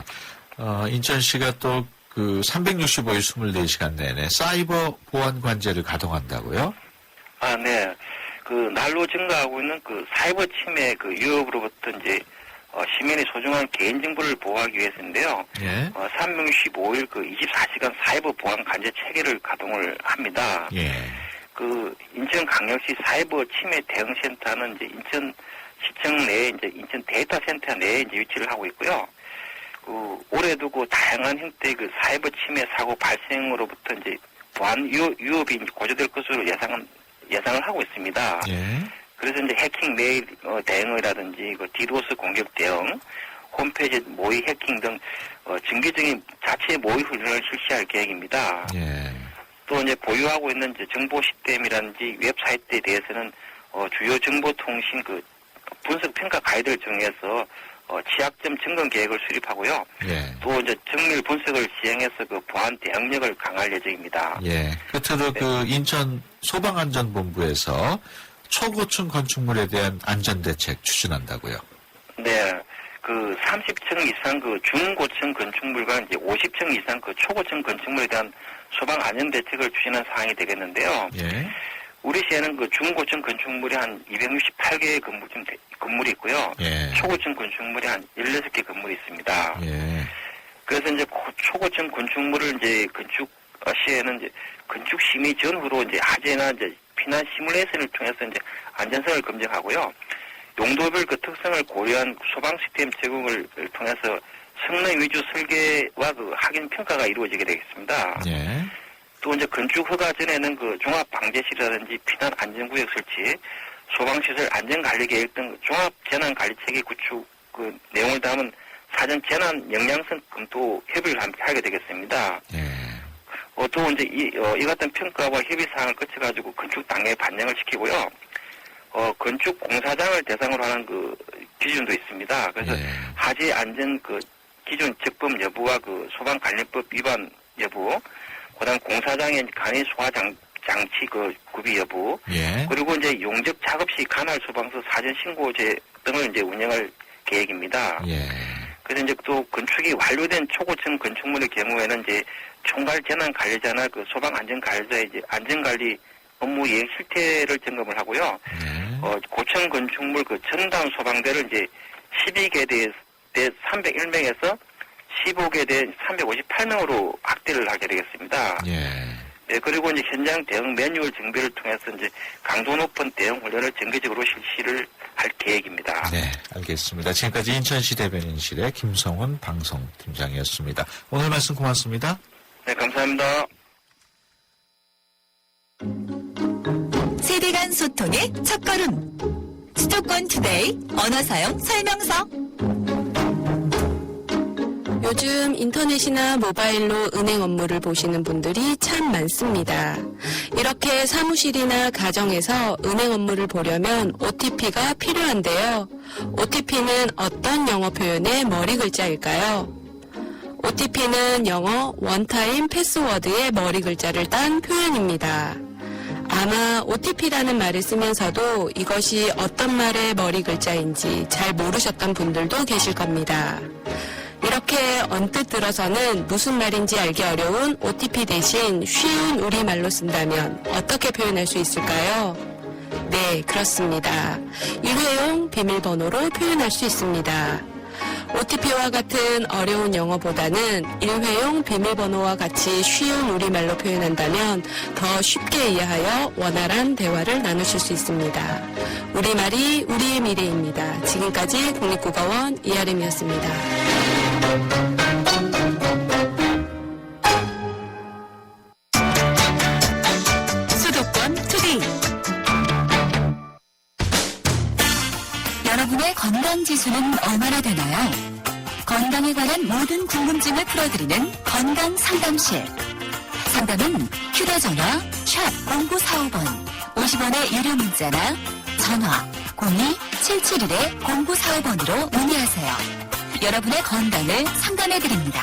인천시가 또 365일 24시간 내내 사이버 보안 관제를 가동한다고요? 네. 날로 증가하고 있는 사이버 침해 위협으로부터 이제 시민의 소중한 개인정보를 보호하기 위해서인데요. 예. 365일 24시간 사이버 보안 관제 체계를 가동을 합니다. 예. 인천광역시 사이버 침해 대응센터는 이제 인천시청 내에 이제 인천 데이터 센터 내에 이제 위치를 하고 있고요. 올해도 다양한 형태의 사이버 침해 사고 발생으로부터 이제 보안 위협이 고조될 것으로 예상을 하고 있습니다. 예. 그래서 이제 해킹 메일 대응이라든지 디도스 공격 대응, 홈페이지 모의 해킹 등 정기적인 자체 모의 훈련을 실시할 계획입니다. 예. 또 이제 보유하고 있는 이제 정보 시스템이라든지 웹사이트에 대해서는 주요 정보통신 분석 평가 가이드를 정해서 취약점 점검 계획을 수립하고요. 예. 또 이제 정밀 분석을 시행해서 보안 대응력을 강화할 예정입니다. 예. 끝으로 인천 소방안전본부에서 초고층 건축물에 대한 안전대책 추진한다고요? 네. 30층 이상 중고층 건축물과 이제 50층 이상 초고층 건축물에 대한 소방 안전 대책을 추진한 사항이 되겠는데요. 예. 우리 시에는 중고층 건축물이 한 268개의 건물이 있고요. 예. 초고층 건축물이 한 16개 건물이 있습니다. 예. 그래서 이제 초고층 건축물을 이제 건축 시에는 이제 건축 심의 전후로 이제 화재나 이제 피난 시뮬레이션을 통해서 이제 안전성을 검증하고요. 용도별 특성을 고려한 소방 시스템 제공을 통해서 성능 위주 설계와 확인 평가가 이루어지게 되겠습니다. 예. 또 이제 건축 허가 전에는 종합 방제실이라든지 피난 안전구역 설치, 소방시설 안전관리 계획 등 종합 재난 관리 체계 구축 내용을 담은 사전 재난 영향성 검토 협의를 함께 하게 되겠습니다. 예. 또 이제 이 같은 평가와 협의 사항을 거쳐가지고 건축 단계에 반영을 시키고요. 건축 공사장을 대상으로 하는 기준도 있습니다. 그래서 예. 화재 안전 기준 적법 여부와 소방관리법 위반 여부, 그다음 공사장의 간이 소화 장치 그 구비 여부, 예. 그리고 이제 용접 작업 시 관할 소방서 사전 신고제 등을 이제 운영할 계획입니다. 예. 그래서 이제 또 건축이 완료된 초고층 건축물의 경우에는 이제 총괄 재난 관리자나 그 소방 안전 관리자의 이제 안전관리 업무 이행 실태를 점검을 하고요. 예. 고층 건축물 그 전담 소방대를 이제 12개 대 301명에서 15개 대 358명으로 확대를 하게 되겠습니다. 예. 네, 그리고 이제 현장 대응 매뉴얼 정비를 통해서 이제 강도 높은 대응 훈련을 정기적으로 실시를 할 계획입니다. 네, 알겠습니다. 지금까지 인천시 대변인실의 김성훈 방송팀장이었습니다. 오늘 말씀 고맙습니다. 네, 감사합니다. 세대 간 소통의 첫걸음. 수도권 투데이 언어 사용 설명서. 요즘 인터넷이나 모바일로 은행 업무를 보시는 분들이 참 많습니다. 이렇게 사무실이나 가정에서 은행 업무를 보려면 OTP가 필요한데요. OTP는 어떤 영어 표현의 머리 글자일까요? OTP는 영어 원타임 패스워드의 머리 글자를 딴 표현입니다. 아마 OTP라는 말을 쓰면서도 이것이 어떤 말의 머리 글자인지 잘 모르셨던 분들도 계실 겁니다. 이렇게 언뜻 들어서는 무슨 말인지 알기 어려운 OTP 대신 쉬운 우리말로 쓴다면 어떻게 표현할 수 있을까요? 네, 그렇습니다. 일회용 비밀번호로 표현할 수 있습니다. OTP와 같은 어려운 영어보다는 일회용 비밀번호와 같이 쉬운 우리말로 표현한다면 더 쉽게 이해하여 원활한 대화를 나누실 수 있습니다. 우리말이 우리의 미래입니다. 지금까지 국립국어원 이하림이었습니다. 수도권 투데이. 여러분의 건강 지수는 얼마나 되나요? 건강에 관한 모든 궁금증을 풀어드리는 건강 상담실. 상담은 휴대전화 샵0945번 50원의 유료 문자나 전화 02-771-0945번으로 문의하세요. 여러분의 건강을 상담해드립니다.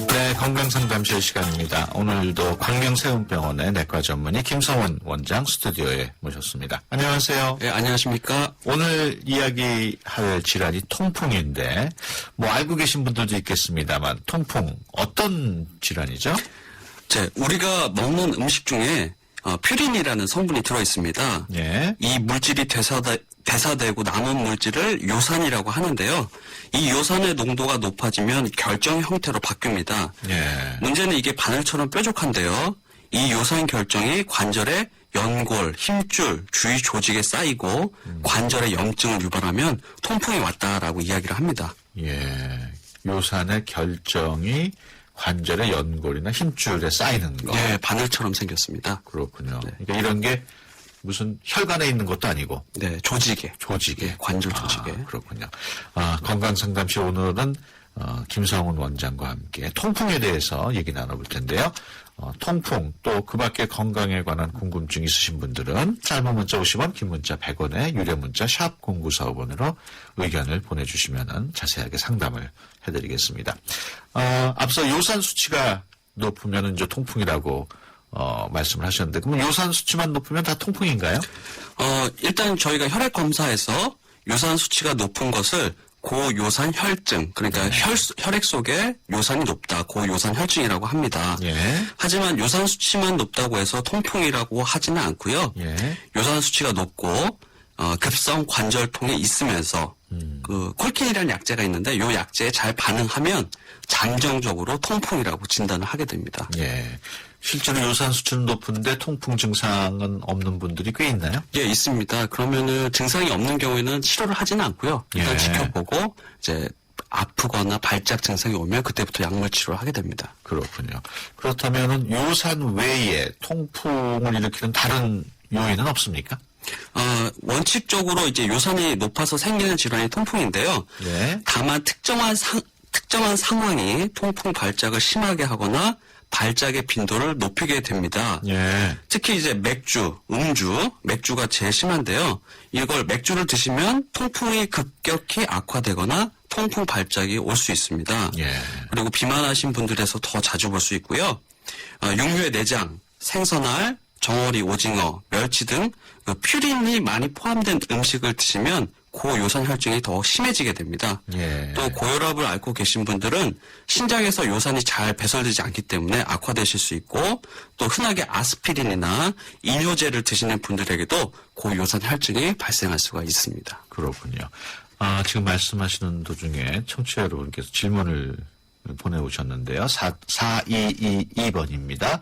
네, 건강상담실 시간입니다. 오늘도 광명세운병원의 내과 전문의 김성훈 원장 스튜디오에 모셨습니다. 안녕하세요. 네, 안녕하십니까. 오늘 이야기할 질환이 통풍인데 뭐 알고 계신 분들도 있겠습니다만 통풍 어떤 질환이죠? 우리가 먹는 음식 중에 퓨린이라는 성분이 들어있습니다. 예. 이 물질이 대사되고 남은 물질을 요산이라고 하는데요. 이 요산의 농도가 높아지면 결정 형태로 바뀝니다. 예. 문제는 이게 바늘처럼 뾰족한데요. 이 요산 결정이 관절에 연골, 힘줄, 주위 조직에 쌓이고 관절에 염증을 유발하면 통풍이 왔다라고 이야기를 합니다. 예. 요산의 결정이 관절의 연골이나 힘줄에 쌓이는 거. 네, 바늘처럼 생겼습니다. 그렇군요. 그러니까 이런 게 무슨 혈관에 있는 것도 아니고. 네, 조직에. 조직에. 관절 조직에. 그렇군요. 건강상담실 오늘은 김성훈 원장과 함께 통풍에 대해서 얘기 나눠볼 텐데요. 통풍 또 그 밖에 건강에 관한 궁금증 있으신 분들은 짧은 문자 50원, 긴 문자 100원에 유료 문자 샵 0945번으로 의견을 보내주시면 자세하게 상담을 해드리겠습니다. 앞서 요산 수치가 높으면 이제 통풍이라고 말씀을 하셨는데 그럼 요산 수치만 높으면 다 통풍인가요? 일단 저희가 혈액 검사에서 요산 수치가 높은 것을 고요산 혈증, 그러니까 혈액 속에 요산이 높다, 고요산 혈증이라고 합니다. 예. 하지만 요산 수치만 높다고 해서 통풍이라고 하지는 않고요. 예. 요산 수치가 높고 급성 관절통에 있으면서 그 콜킨이라는 약제가 있는데 이 약제에 잘 반응하면 잠정적으로 통풍이라고 진단을 하게 됩니다. 예. 실제로 요산 수치는 높은데 통풍 증상은 없는 분들이 꽤 있나요? 예, 있습니다. 그러면은 증상이 없는 경우에는 치료를 하지는 않고요. 일단 예. 지켜보고 이제 아프거나 발작 증상이 오면 그때부터 약물 치료를 하게 됩니다. 그렇군요. 그렇다면은 요산 외에 통풍을 일으키는 다른 요인은 없습니까? 원칙적으로 이제 요산이 높아서 생기는 질환이 통풍인데요. 예. 다만 특정한 상황이 통풍 발작을 심하게 하거나 발작의 빈도를 높이게 됩니다. 예. 특히 이제 맥주가 제일 심한데요. 이걸 맥주를 드시면 통풍이 급격히 악화되거나 통풍 발작이 올 수 있습니다. 예. 그리고 비만하신 분들에서 더 자주 볼 수 있고요. 육류의 내장, 생선알, 정어리, 오징어, 멸치 등 퓨린이 많이 포함된 음식을 드시면 고요산 혈증이 더 심해지게 됩니다. 예. 또 고혈압을 앓고 계신 분들은 신장에서 요산이 잘 배설되지 않기 때문에 악화되실 수 있고, 또 흔하게 아스피린이나 이뇨제를 드시는 분들에게도 고요산 혈증이 발생할 수가 있습니다. 그렇군요. 지금 말씀하시는 도중에 청취자 여러분께서 질문을 보내오셨는데요. 4222번입니다.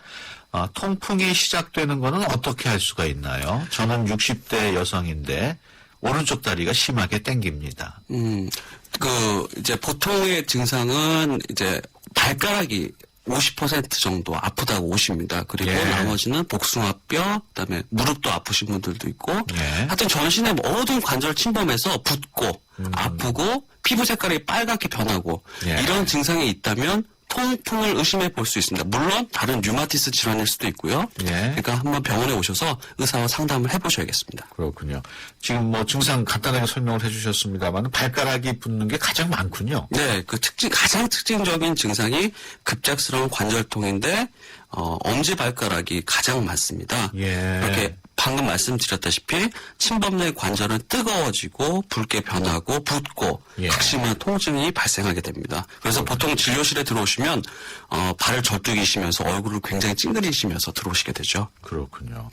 통풍이 시작되는 거는 어떻게 할 수가 있나요? 저는 60대 여성인데 오른쪽 다리가 심하게 땡깁니다. 이제 보통의 증상은 이제 발가락이 50% 정도 아프다고 오십니다. 그리고 예. 나머지는 복숭아뼈, 그다음에 무릎도 아프신 분들도 있고, 예. 하여튼 전신의 모든 관절 침범해서 붓고 아프고 피부 색깔이 빨갛게 변하고 예. 이런 증상이 있다면 통풍을 의심해 볼 수 있습니다. 물론 다른 류마티스 질환일 수도 있고요. 예. 그러니까 한번 병원에 오셔서 의사와 상담을 해보셔야겠습니다. 그렇군요. 지금 뭐 증상 간단하게 설명을 해주셨습니다만 발가락이 붓는 게 가장 많군요. 네, 가장 특징적인 증상이 급작스러운 관절통인데, 엄지발가락이 가장 많습니다. 예. 이렇게 방금 말씀드렸다시피 침범 내 관절은 뜨거워지고 붉게 변하고 붓고 예. 극심한 통증이 발생하게 됩니다. 그래서 보통 진료실에 들어오시면 발을 절뚝이시면서 얼굴을 굉장히 찡그리시면서 들어오시게 되죠. 그렇군요.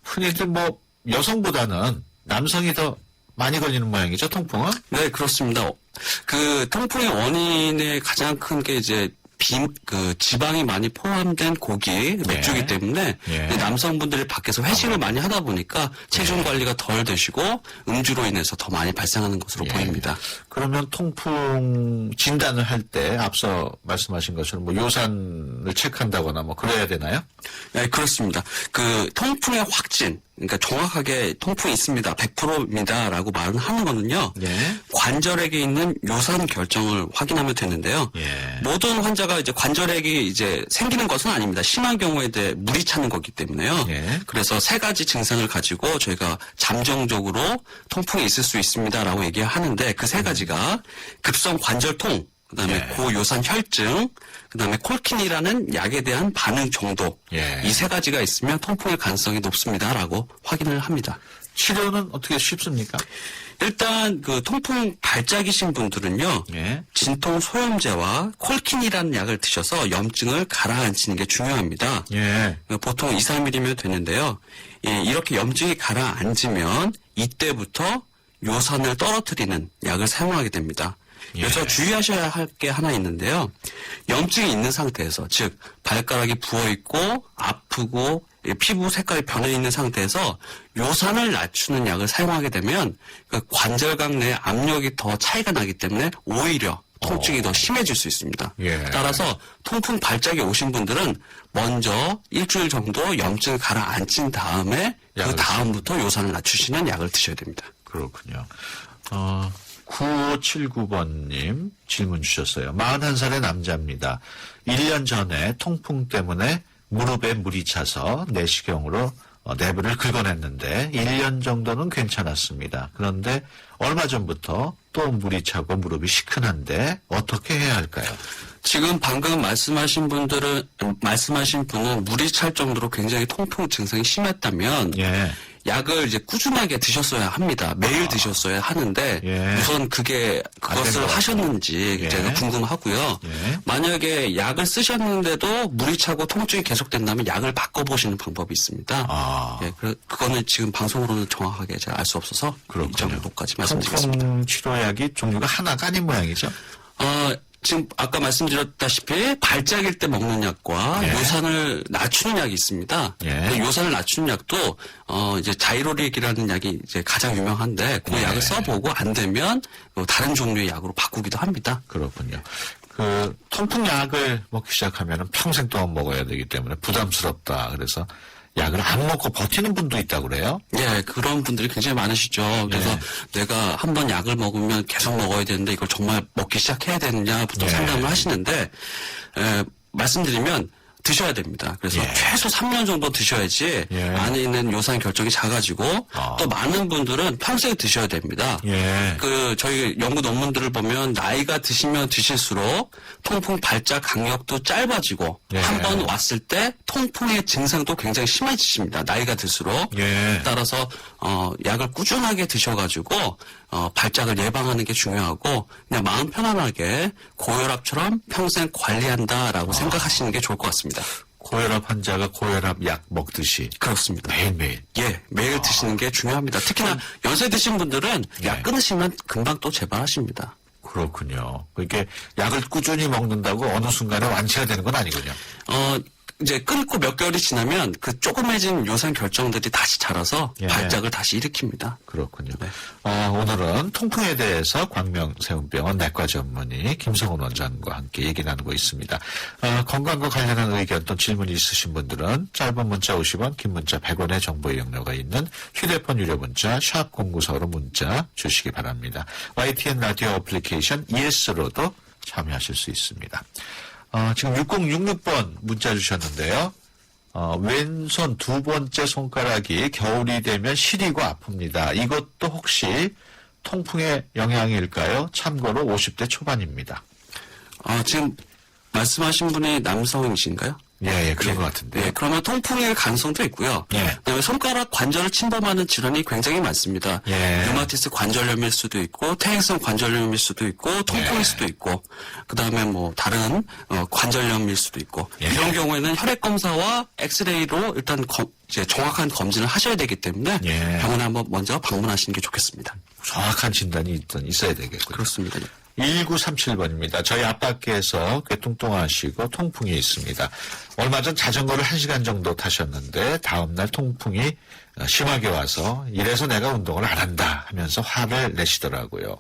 흔히들 뭐 여성보다는 남성이 더 많이 걸리는 모양이죠, 통풍은? 네, 그렇습니다. 통풍의 원인의 가장 큰 게 이제 지방이 많이 포함된 고기, 맥주기 때문에 예. 남성분들이 밖에서 회식을 많이 하다 보니까 체중 관리가 덜 되시고 음주로 인해서 더 많이 발생하는 것으로 예. 보입니다. 그러면 통풍 진단을 할 때 앞서 말씀하신 것처럼 뭐 요산을 체크한다거나 뭐 그래야 되나요? 네, 그렇습니다. 통풍의 확진, 그러니까 정확하게 통풍이 있습니다, 100%입니다라고 말은 하는 거는요. 예. 관절액에 있는 요산 결정을 확인하면 되는데요. 예. 모든 환자가 이제 관절액이 이제 생기는 것은 아닙니다. 심한 경우에 대해 물이 차는 거기 때문에요. 예. 그래서 세 가지 증상을 가지고 저희가 잠정적으로 통풍이 있을 수 있습니다라고 얘기하는데 그 세 가지가 급성 관절통, 그다음에 예. 고요산 혈증, 그다음에 콜킨이라는 약에 대한 반응 정도. 예. 이 세 가지가 있으면 통풍의 가능성이 높습니다라고 확인을 합니다. 치료는 어떻게 쉽습니까? 일단 통풍 발작이신 분들은요. 예. 진통 소염제와 콜킨이라는 약을 드셔서 염증을 가라앉히는 게 중요합니다. 예. 보통 2, 3일이면 되는데요. 이렇게 염증이 가라앉으면 이때부터 요산을 떨어뜨리는 약을 사용하게 됩니다. 그래서 예. 주의하셔야 할 게 하나 있는데요. 염증이 있는 상태에서, 즉 발가락이 부어있고 아프고 피부 색깔이 변해 있는 상태에서 요산을 낮추는 약을 사용하게 되면 관절각 내 압력이 더 차이가 나기 때문에 오히려 통증이 더 심해질 수 있습니다. 예. 따라서 통풍 발작이 오신 분들은 먼저 일주일 정도 염증을 가라앉힌 다음에 그 다음부터 요산을 낮추시는 약을 드셔야 됩니다. 그렇군요. 9579번님 질문 주셨어요. 41살의 남자입니다. 1년 전에 통풍 때문에 무릎에 물이 차서 내시경으로 내부를 긁어냈는데 1년 정도는 괜찮았습니다. 그런데 얼마 전부터 또 물이 차고 무릎이 시큰한데 어떻게 해야 할까요? 지금 방금 말씀하신 분은 물이 찰 정도로 굉장히 통풍 증상이 심했다면 예. 약을 이제 꾸준하게 드셨어야 합니다. 매일 드셨어야 하는데 예. 우선 그것을 하셨는지 예. 제가 궁금하고요. 예. 만약에 약을 쓰셨는데도 물이 차고 통증이 계속된다면 약을 바꿔보시는 방법이 있습니다. 예, 그거는 지금 방송으로는 정확하게 제가 알 수 없어서 이 정도까지 말씀드리겠습니다. 통풍 치료약이 종류가 하나가 아닌 모양이죠? 지금 아까 말씀드렸다시피 발작일 때 먹는 약과 예. 요산을 낮추는 약이 있습니다. 예. 그 요산을 낮추는 약도 이제 자이로릭이라는 약이 이제 가장 유명한데 그 예. 약을 써보고 안 되면 다른 종류의 약으로 바꾸기도 합니다. 그렇군요. 통풍약을 먹기 시작하면 평생 동안 먹어야 되기 때문에 부담스럽다. 그래서 약을 안 먹고 버티는 분도 있다고 그래요? 예, 그런 분들이 굉장히 많으시죠. 그래서 내가 한번 약을 먹으면 계속 먹어야 되는데 이걸 정말 먹기 시작해야 되느냐부터 예. 상담을 하시는데 말씀드리면 드셔야 됩니다. 그래서 예. 최소 3년 정도 드셔야지 예. 안에 있는 요산 결정이 작아지고 또 많은 분들은 평생 드셔야 됩니다. 예. 저희 연구 논문들을 보면 나이가 드시면 드실수록 통풍 발작 강력도 짧아지고 예. 한 번 왔을 때 통풍의 증상도 굉장히 심해지십니다. 나이가 들수록. 예. 따라서 약을 꾸준하게 드셔가지고 발작을 예방하는 게 중요하고 그냥 마음 편안하게 고혈압처럼 평생 관리한다라고 생각하시는 게 좋을 것 같습니다. 고혈압 환자가 고혈압 약 먹듯이 그렇습니다. 매일매일. 예, 매일 드시는 게 중요합니다. 특히나 연세 드신 분들은 약 끊으시면 금방 또 재발하십니다. 그렇군요. 그러니까 약을 꾸준히 먹는다고 어느 순간에 완치가 되는 건 아니군요. 이제 끊고 몇 개월이 지나면 그 조그매진 요산 결정들이 다시 자라서 예. 발작을 다시 일으킵니다. 그렇군요. 네. 오늘은 통풍에 대해서 광명세운병원 내과 전문의 김성훈 원장과 함께 얘기 나누고 있습니다. 건강과 관련한 의견 또 질문이 있으신 분들은 짧은 문자 50원, 긴 문자 100원의 정보 이용료가 있는 휴대폰 유료 문자 샵 0945로 문자 주시기 바랍니다. YTN 라디오 어플리케이션 ES로도 참여하실 수 있습니다. 지금 6066번 문자 주셨는데요. 왼손 두 번째 손가락이 겨울이 되면 시리고 아픕니다. 이것도 혹시 통풍의 영향일까요? 참고로 50대 초반입니다. 지금 말씀하신 분이 남성이신가요? 예, 그런 것 같은데. 예, 그러면 통풍의 가능성도 있고요. 예. 그다음에 손가락 관절을 침범하는 질환이 굉장히 많습니다. 예. 류마티스 관절염일 수도 있고 퇴행성 관절염일 수도 있고 통풍일 예. 수도 있고 그다음에 뭐 다른 관절염일 수도 있고 예. 이런 경우에는 혈액 검사와 엑스레이로 일단 이제 정확한 검진을 하셔야 되기 때문에 예. 병원에 한번 먼저 방문하시는 게 좋겠습니다. 정확한 진단이 있어야 되겠군요. 그렇습니다. 1937번입니다. 저희 아빠께서 꽤 뚱뚱하시고 통풍이 있습니다. 얼마 전 자전거를 1시간 정도 타셨는데 다음날 통풍이 심하게 와서 이래서 내가 운동을 안 한다 하면서 화를 내시더라고요.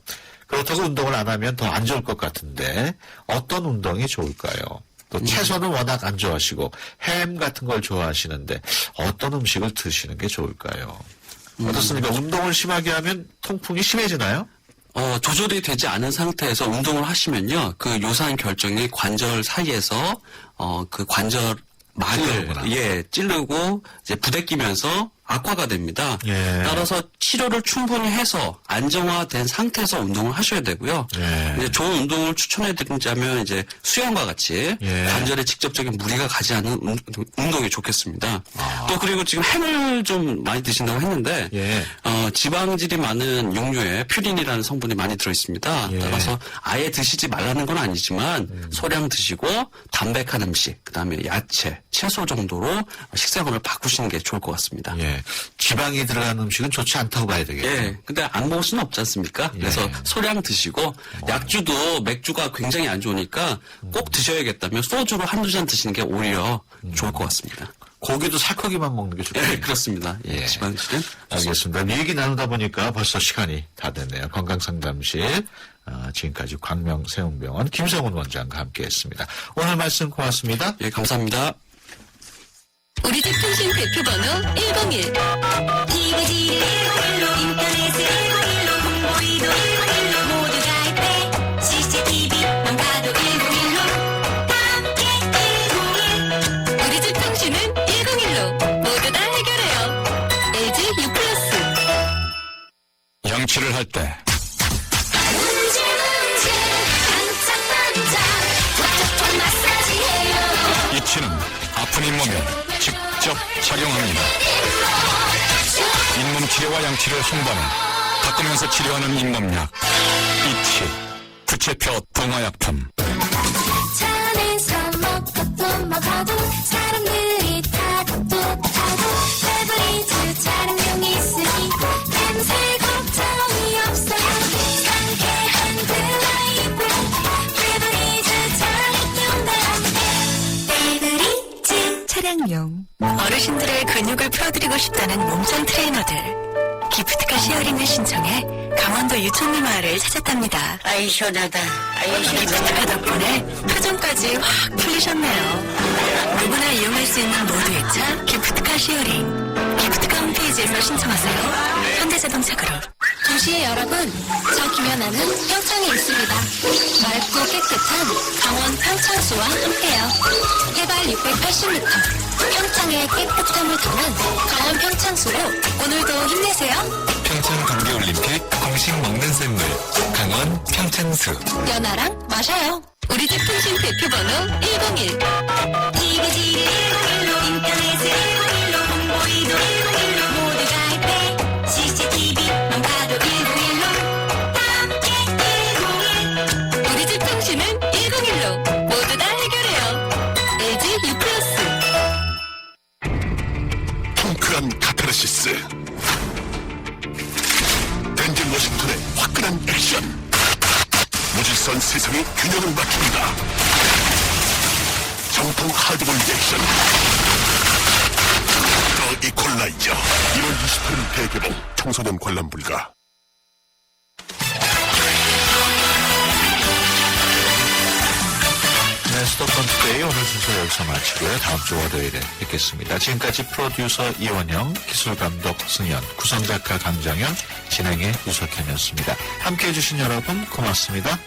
그렇다고 운동을 안 하면 더 안 좋을 것 같은데 어떤 운동이 좋을까요? 또 채소는 워낙 안 좋아하시고 햄 같은 걸 좋아하시는데 어떤 음식을 드시는 게 좋을까요? 어떻습니까? 운동을 심하게 하면 통풍이 심해지나요? 조절이 되지 않은 상태에서 운동을 하시면요, 그 요산 결정이 관절 사이에서, 그 관절 막을, 찌르고, 이제 부대끼면서 악화가 됩니다. 예. 따라서 치료를 충분히 해서 안정화된 상태에서 운동을 하셔야 되고요. 예. 이제 좋은 운동을 추천해 드리자면 이제 수영과 같이 예. 관절에 직접적인 무리가 가지 않은 운동이 좋겠습니다. 또 그리고 지금 햄을 좀 많이 드신다고 했는데, 예. 지방질이 많은 육류에 퓨린이라는 성분이 많이 들어 있습니다. 예. 따라서 아예 드시지 말라는 건 아니지만 소량 드시고 담백한 음식, 그다음에 야채, 채소 정도로 식생활을 바꾸시는 게 좋을 것 같습니다. 예. 지방이 들어간 음식은 좋지 않다고 봐야 되겠네요. 예. 근데 안 먹을 수는 없지 않습니까? 예. 그래서 소량 드시고 약주도 맥주가 굉장히 안 좋으니까 꼭 드셔야겠다면 소주로 한두 잔 드시는 게 오히려 좋을 것 같습니다. 고기도 살코기만 먹는 게 좋겠네요. 예, 그렇습니다. 예. 지방질은 알겠습니다. 이 얘기 나누다 보니까 벌써 시간이 다 됐네요. 건강상담실 지금까지 광명세운병원 김성훈 원장과 함께했습니다. 오늘 말씀 고맙습니다. 예, 감사합니다. 우리 집 통신 대표번호 101. 이부지를 101로 인터넷을 101로 홍보이도 101로 모두 가입해 CCTV만 봐도 101로 함께 101. 우리 집 통신은 101로 모두 다 해결해요. LG U+. 양치를 할 때 문제 반짝반짝 톡톡톡 마사지해요. 이치는 아픈 잇몸에 직접 착용합니다. 잇몸 치료와 양치를 한 번에 닦으면서 치료하는 잇몸약 이치 구체표 동화약품. 잠에서 먹어도 먹어도 사람들이 타도 타도 페브리즈 차량용이 있으니 냄새 걱정이 없어요. 상쾌한 드라이브 페브리즈 차량용과 페브리즈 차량용. 어르신들의 근육을 풀어드리고 싶다는 몸짱 트레이너들. 기프트카 쉐어링을 신청해 강원도 유천리 마을을 찾았답니다. 아이 시원하다. 아이 기프트카 덕분에 표정까지 확 풀리셨네요. 누구나 이용할 수 있는 모두의 차 기프트카 쉐어링. 기프트카 홈페이지에서 신청하세요. 현대자동차 그룹. 도시의 여러분, 저 김연아는 평창에 있습니다. 맑고 깨끗한 강원 평창수와 함께요. 해발 680m, 평창의 깨끗함을 담은 강원 평창수로 오늘도 힘내세요. 평창 동계올림픽 공식 먹는 샘물 강원 평창수. 연아랑 마셔요. 우리 집 통신 대표번호 101. TVG 101로 인터넷을 101로 홍보이도 101로 모두 가입해. CCTV만 봐도 101로 함께 101. 우리 집 통신은 101로 모두 다 해결해요. LG U+. 통크한 카타르시스. 덴젤 워싱턴의 화끈한 액션. 무질서한 세상의 균형을 맞춘다. 정통 하드볼 액션. 더 이퀄라이저. 1월 28일 대개봉. 청소년 관람 불가. 네, 스톱펀치데이 오늘 순서 여기서 마치고요. 다음 주 월요일에 뵙겠습니다. 지금까지 프로듀서 이원영, 기술감독 승현, 구성작가 강정현, 진행의 유석현이었습니다. 함께해 주신 여러분 고맙습니다.